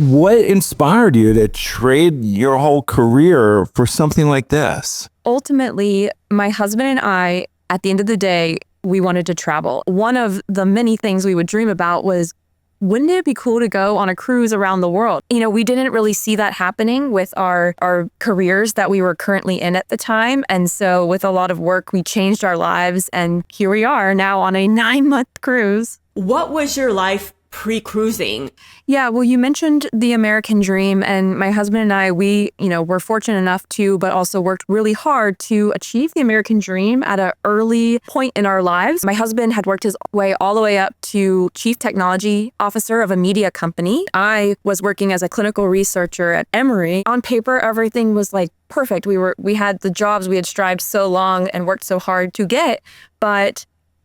What inspired you to trade your whole career for something like this? Ultimately, my husband and I, at the end of the day, we wanted to travel. One of the many things we would dream about was, wouldn't it be cool to go on a cruise around the world? You know, we didn't really see that happening with our careers that we were currently in at the time. And so with a lot of work, we changed our lives. And here we are now on a 9-month cruise. What was your life pre-cruising? Yeah, well, you mentioned the American dream, and my husband and I, we, were fortunate enough to, but also worked really hard to achieve the American dream at an early point in our lives. My husband had worked his way all the way up to chief technology officer of a media company. I was working as a clinical researcher at Emory. On paper, everything was like perfect. We had the jobs we had strived so long and worked so hard to get, but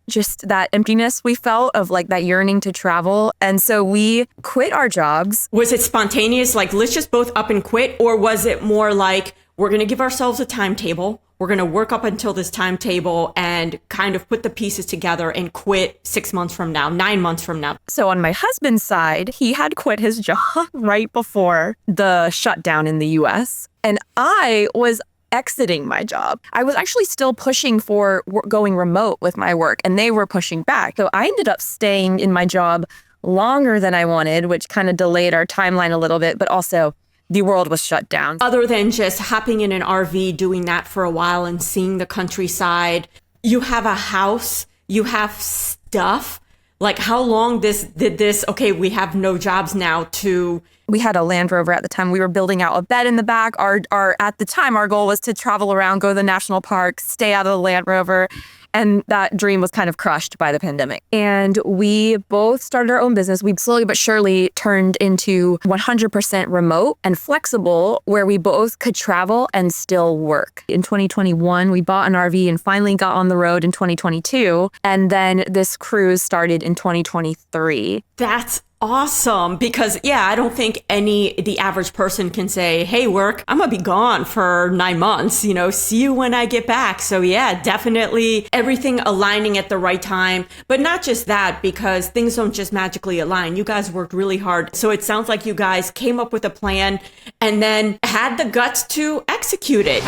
just that emptiness we felt of like that yearning to travel. And so we quit our jobs. Was it spontaneous, like, let's just both up and quit? Or was it more like, we're going to give ourselves a timetable, we're going to work up until this timetable and kind of put the pieces together and quit 6 months from now, 9 months from now? So on my husband's side, he had quit his job right before the shutdown in the US. And I was exiting my job. I was actually still pushing for going remote with my work, and they were pushing back. So I ended up staying in my job longer than I wanted, which kind of delayed our timeline a little bit, but also the world was shut down. Other than just hopping in an RV, doing that for a while and seeing the countryside, you have a house, you have stuff. Like, how long did this, okay, we have no jobs now, to... We had a Land Rover at the time. We were building out a bed in the back. At the time, our goal was to travel around, go to the national parks, stay out of the Land Rover. And that dream was kind of crushed by the pandemic. And we both started our own business. We slowly but surely turned into 100% remote and flexible, where we both could travel and still work. In 2021, we bought an RV and finally got on the road in 2022. And then this cruise started in 2023. That's awesome. Because I don't think the average person can say, hey, work, I'm gonna be gone for 9 months, see you when I get back. So definitely everything aligning at the right time. But not just that, because things don't just magically align. You guys worked really hard. So it sounds like you guys came up with a plan and then had the guts to execute it.